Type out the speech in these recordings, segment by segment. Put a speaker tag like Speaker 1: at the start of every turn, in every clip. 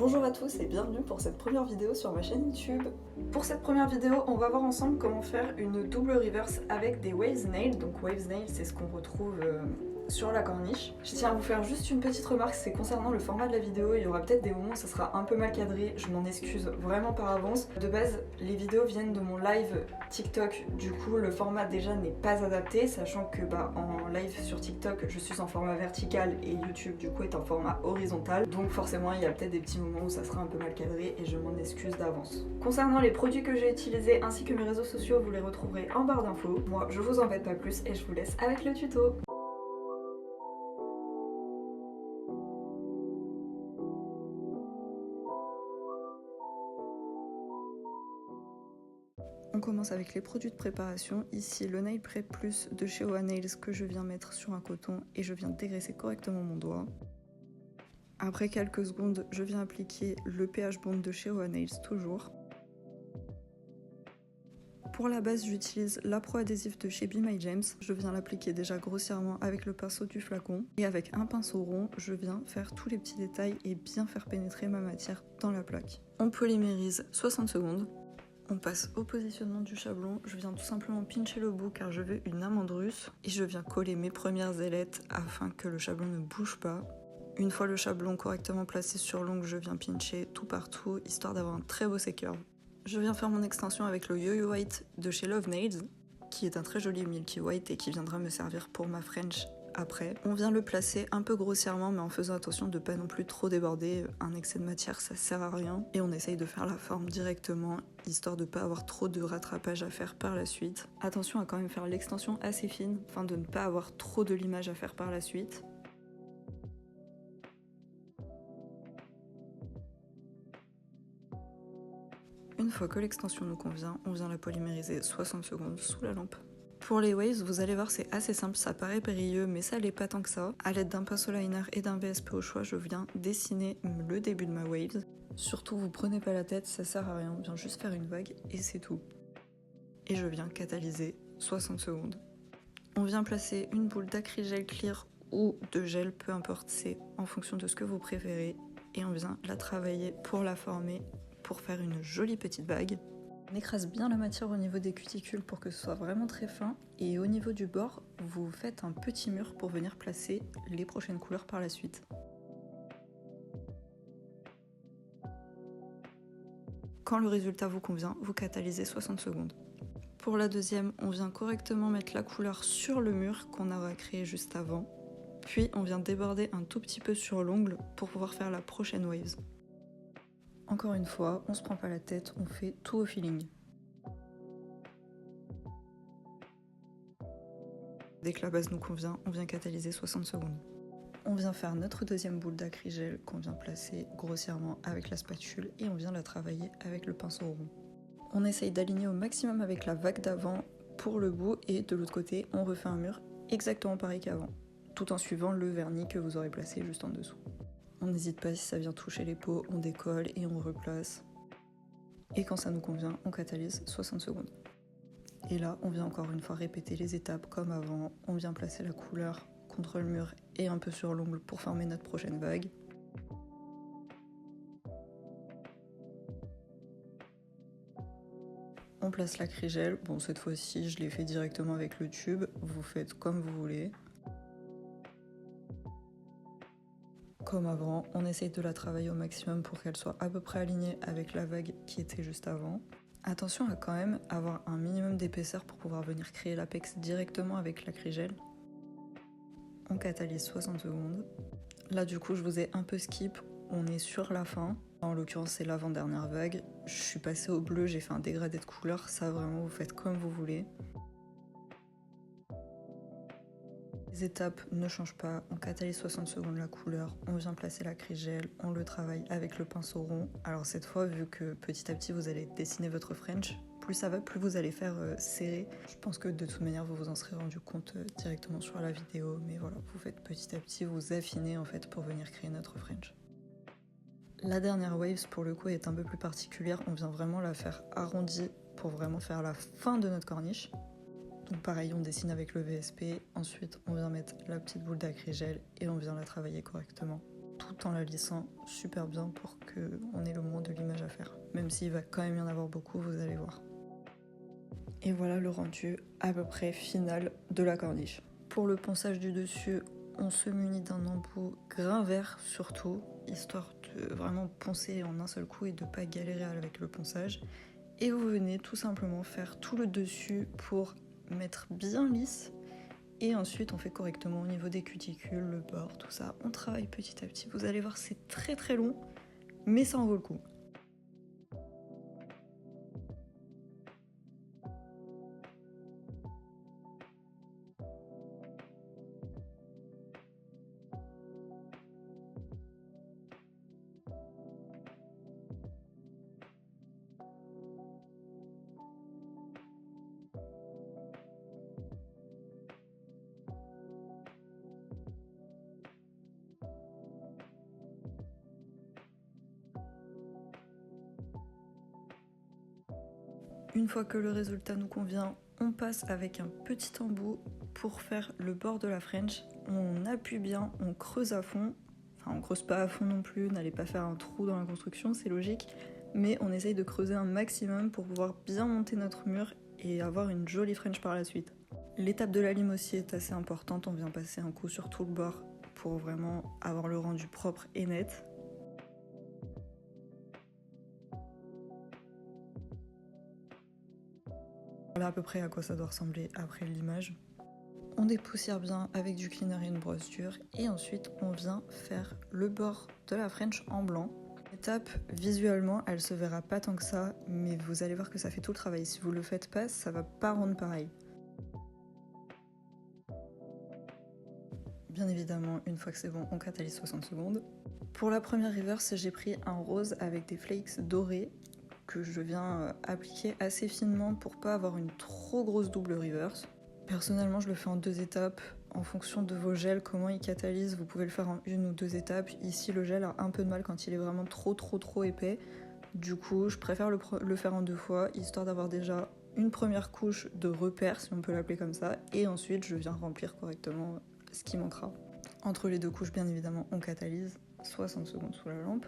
Speaker 1: Bonjour à tous et bienvenue pour cette première vidéo sur ma chaîne YouTube. Pour cette première vidéo, on va voir ensemble comment faire une double reverse avec des waves nails. Donc waves nails, c'est ce qu'on retrouve sur la corniche. Je tiens à vous faire juste une petite remarque, c'est concernant le format de la vidéo. Il y aura peut-être des moments où ça sera un peu mal cadré, je m'en excuse vraiment par avance. De base, les vidéos viennent de mon live TikTok, du coup le format déjà n'est pas adapté, sachant que en live sur TikTok, je suis en format vertical et YouTube du coup est en format horizontal. Donc forcément, il y a peut-être des petits moments où ça sera un peu mal cadré et je m'en excuse d'avance. Concernant les produits que j'ai utilisés ainsi que mes réseaux sociaux, vous les retrouverez en barre d'infos. Moi, je vous embête pas plus et je vous laisse avec le tuto. On commence avec les produits de préparation. Ici, le Nail Prep Plus de chez OA Nails que je viens mettre sur un coton et je viens dégraisser correctement mon doigt. Après quelques secondes, je viens appliquer le pH Bond de chez OA Nails toujours. Pour la base, j'utilise la Pro Adhésif de chez Be My James. Je viens l'appliquer déjà grossièrement avec le pinceau du flacon. Et avec un pinceau rond, je viens faire tous les petits détails et bien faire pénétrer ma matière dans la plaque. On polymérise 60 secondes. On passe au positionnement du chablon. Je viens tout simplement pincher le bout car je veux une amande russe. Et je viens coller mes premières ailettes afin que le chablon ne bouge pas. Une fois le chablon correctement placé sur l'ongle, je viens pincher tout partout, histoire d'avoir un très beau C-curve. Je viens faire mon extension avec le Yo-Yo White de chez Love Nails, qui est un très joli Milky White et qui viendra me servir pour ma French après. On vient le placer un peu grossièrement, mais en faisant attention de ne pas non plus trop déborder. Un excès de matière, ça sert à rien. Et on essaye de faire la forme directement, histoire de ne pas avoir trop de rattrapage à faire par la suite. Attention à quand même faire l'extension assez fine, afin de ne pas avoir trop de limage à faire par la suite. Une fois que l'extension nous convient, on vient la polymériser 60 secondes sous la lampe. Pour les waves, vous allez voir, c'est assez simple, ça paraît périlleux, mais ça l'est pas tant que ça. A l'aide d'un pinceau liner et d'un VSP au choix, je viens dessiner le début de ma wave. Surtout, vous prenez pas la tête, ça sert à rien, on vient juste faire une vague et c'est tout. Et je viens catalyser 60 secondes. On vient placer une boule d'acrygel clear ou de gel, peu importe, c'est en fonction de ce que vous préférez. Et on vient la travailler pour la former, pour faire une jolie petite bague. On écrase bien la matière au niveau des cuticules pour que ce soit vraiment très fin. Et au niveau du bord, vous faites un petit mur pour venir placer les prochaines couleurs par la suite. Quand le résultat vous convient, vous catalysez 60 secondes. Pour la deuxième, on vient correctement mettre la couleur sur le mur qu'on aura créé juste avant. Puis on vient déborder un tout petit peu sur l'ongle pour pouvoir faire la prochaine waves. Encore une fois, on se prend pas la tête, on fait tout au feeling. Dès que la base nous convient, on vient catalyser 60 secondes. On vient faire notre deuxième boule d'acrygel qu'on vient placer grossièrement avec la spatule et on vient la travailler avec le pinceau rond. On essaye d'aligner au maximum avec la vague d'avant pour le bout et de l'autre côté, on refait un mur exactement pareil qu'avant, tout en suivant le vernis que vous aurez placé juste en dessous. On n'hésite pas, si ça vient toucher les peaux, on décolle et on replace. Et quand ça nous convient, on catalyse 60 secondes. Et là, on vient encore une fois répéter les étapes comme avant. On vient placer la couleur contre le mur et un peu sur l'ongle pour former notre prochaine vague. On place l'acrygel. Bon, cette fois-ci, je l'ai fait directement avec le tube. Vous faites comme vous voulez. Comme avant, on essaye de la travailler au maximum pour qu'elle soit à peu près alignée avec la vague qui était juste avant. Attention à quand même avoir un minimum d'épaisseur pour pouvoir venir créer l'apex directement avec l'acrygel. On catalyse 60 secondes. Là du coup je vous ai un peu skip, on est sur la fin. En l'occurrence c'est l'avant-dernière vague. Je suis passée au bleu, j'ai fait un dégradé de couleur, ça vraiment vous faites comme vous voulez. Les étapes ne changent pas, on catalyse 60 secondes la couleur, on vient placer l'acrygel, on le travaille avec le pinceau rond. Alors cette fois, vu que petit à petit vous allez dessiner votre French, plus ça va, plus vous allez faire serrer. Je pense que de toute manière vous vous en serez rendu compte directement sur la vidéo, mais voilà, vous faites petit à petit, vous affinez en fait pour venir créer notre French. La dernière waves pour le coup est un peu plus particulière, on vient vraiment la faire arrondie pour vraiment faire la fin de notre corniche. Donc pareil, on dessine avec le VSP, ensuite on vient mettre la petite boule d'acrygel et on vient la travailler correctement. tout en la lissant super bien pour qu'on ait le moins de limage à faire. Même s'il va quand même y en avoir beaucoup, vous allez voir. Et voilà le rendu à peu près final de la corniche. Pour le ponçage du dessus, on se munit d'un embout grain vert surtout, histoire de vraiment poncer en un seul coup et de pas galérer avec le ponçage. Et vous venez tout simplement faire tout le dessus pour mettre bien lisse. Et ensuite on fait correctement au niveau des cuticules, le bord, tout ça. On travaille petit à petit. Vous allez voir, c'est très très long, mais ça en vaut le coup. Une fois que le résultat nous convient, on passe avec un petit embout pour faire le bord de la French. On appuie bien, on creuse à fond. Enfin, on creuse pas à fond non plus, n'allez pas faire un trou dans la construction, c'est logique. Mais on essaye de creuser un maximum pour pouvoir bien monter notre mur et avoir une jolie French par la suite. L'étape de la lime aussi est assez importante, on vient passer un coup sur tout le bord pour vraiment avoir le rendu propre et net. Voilà à peu près à quoi ça doit ressembler après le limage. On dépoussière bien avec du cleaner et une brosse dure et ensuite on vient faire le bord de la French en blanc. L'étape, visuellement, elle se verra pas tant que ça, mais vous allez voir que ça fait tout le travail. Si vous le faites pas, ça va pas rendre pareil. Bien évidemment, une fois que c'est bon, on catalyse 60 secondes. Pour la première reverse, j'ai pris un rose avec des flakes dorés que je viens appliquer assez finement pour pas avoir une trop grosse double reverse. Personnellement, je le fais en 2 étapes. En fonction de vos gels, comment ils catalysent, vous pouvez le faire en 1 ou 2 étapes. Ici, le gel a un peu de mal quand il est vraiment trop épais. Du coup, je préfère le faire en 2 fois, histoire d'avoir déjà une première couche de repère, si on peut l'appeler comme ça, et ensuite je viens remplir correctement ce qui manquera. Entre les 2 couches, bien évidemment, on catalyse 60 secondes sous la lampe.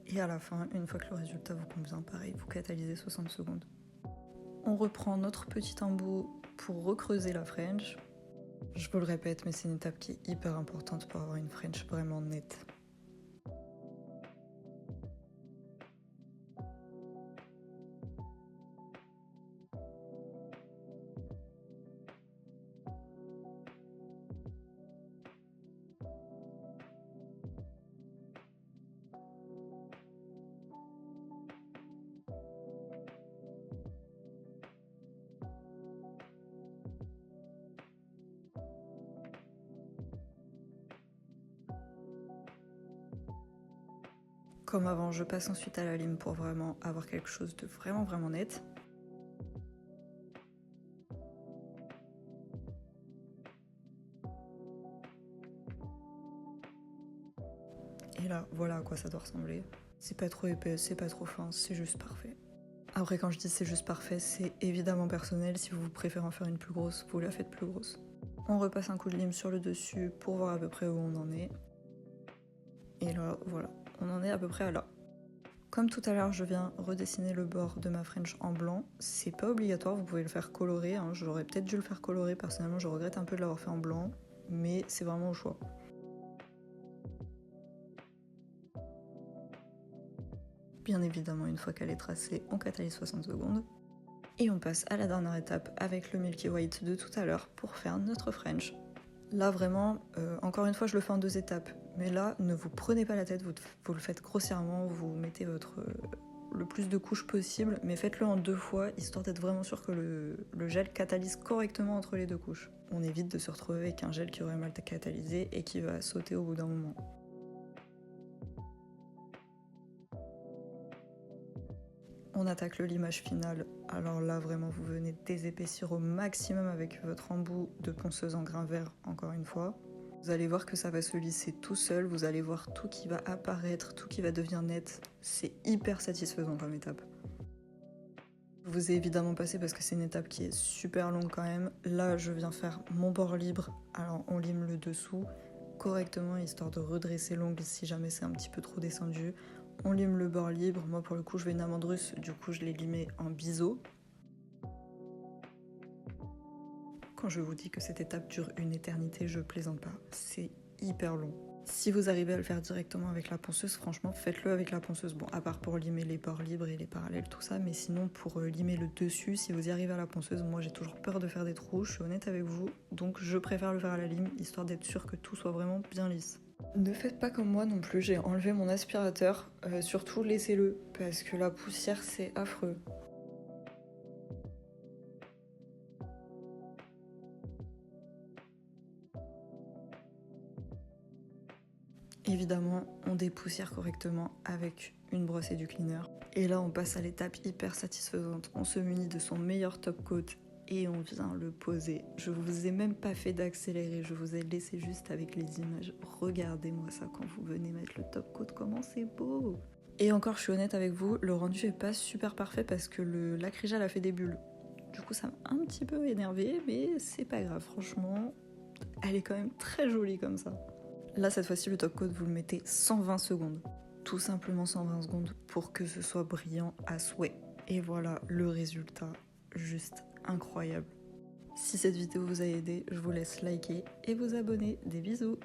Speaker 1: Et à la fin, une fois que le résultat vous convient, pareil, vous catalysez 60 secondes. On reprend notre petit embout pour recreuser la French. Je vous le répète, mais c'est une étape qui est hyper importante pour avoir une French vraiment nette. Comme avant, je passe ensuite à la lime pour vraiment avoir quelque chose de vraiment net. Et là, voilà à quoi ça doit ressembler. C'est pas trop épais, c'est pas trop fin, c'est juste parfait. Après, quand je dis c'est juste parfait, c'est évidemment personnel. Si vous préférez en faire une plus grosse, vous la faites plus grosse. On repasse un coup de lime sur le dessus pour voir à peu près où on en est. Et là, voilà, on en est à peu près à là. Comme tout à l'heure, je viens redessiner le bord de ma French en blanc. C'est pas obligatoire, vous pouvez le faire colorer. Hein. J'aurais peut-être dû le faire colorer, personnellement, je regrette un peu de l'avoir fait en blanc, mais c'est vraiment au choix. Bien évidemment, une fois qu'elle est tracée, on catalyse 60 secondes. Et on passe à la dernière étape avec le Milky White de tout à l'heure pour faire notre French. Là vraiment, encore une fois je le fais en 2 étapes, mais là ne vous prenez pas la tête, vous le faites grossièrement, vous mettez le plus de couches possible, mais faites-le en 2 fois, histoire d'être vraiment sûr que le gel catalyse correctement entre les 2 couches. On évite de se retrouver avec un gel qui aurait mal catalysé et qui va sauter au bout d'un moment. On attaque le limage final. Alors là, vraiment, vous venez désépaissir au maximum avec votre embout de ponceuse en grain vert, encore une fois. Vous allez voir que ça va se lisser tout seul, vous allez voir tout qui va apparaître, tout qui va devenir net. C'est hyper satisfaisant comme étape. Je vous ai évidemment passé parce que c'est une étape qui est super longue quand même. Là, je viens faire mon bord libre. Alors, on lime le dessous correctement, histoire de redresser l'ongle si jamais c'est un petit peu trop descendu. On lime le bord libre. Moi, pour le coup, je vais une amande russe, du coup, je l'ai limé en biseau. Quand je vous dis que cette étape dure une éternité, je plaisante pas. C'est hyper long. Si vous arrivez à le faire directement avec la ponceuse, franchement, faites-le avec la ponceuse. Bon, à part pour limer les bords libres et les parallèles, tout ça, mais sinon, pour limer le dessus, si vous y arrivez à la ponceuse, moi, j'ai toujours peur de faire des trous, je suis honnête avec vous, donc je préfère le faire à la lime, histoire d'être sûr que tout soit vraiment bien lisse. Ne faites pas comme moi non plus, j'ai enlevé mon aspirateur, surtout laissez-le, parce que la poussière, c'est affreux. Évidemment, on dépoussière correctement avec une brosse et du cleaner. Et là, on passe à l'étape hyper satisfaisante. On se munit de son meilleur top coat et on vient le poser. Je vous ai même pas fait d'accélérer, je vous ai laissé juste avec les images. Regardez-moi ça quand vous venez mettre le top coat, comment c'est beau! Et encore, je suis honnête avec vous, le rendu est pas super parfait parce que le lacrygel a fait des bulles. Du coup, ça m'a un petit peu énervé, mais c'est pas grave, franchement, elle est quand même très jolie comme ça. Là, cette fois-ci, le top coat, vous le mettez 120 secondes. Tout simplement 120 secondes pour que ce soit brillant à souhait. Et voilà le résultat, juste incroyable. Si cette vidéo vous a aidé, je vous laisse liker et vous abonner. Des bisous!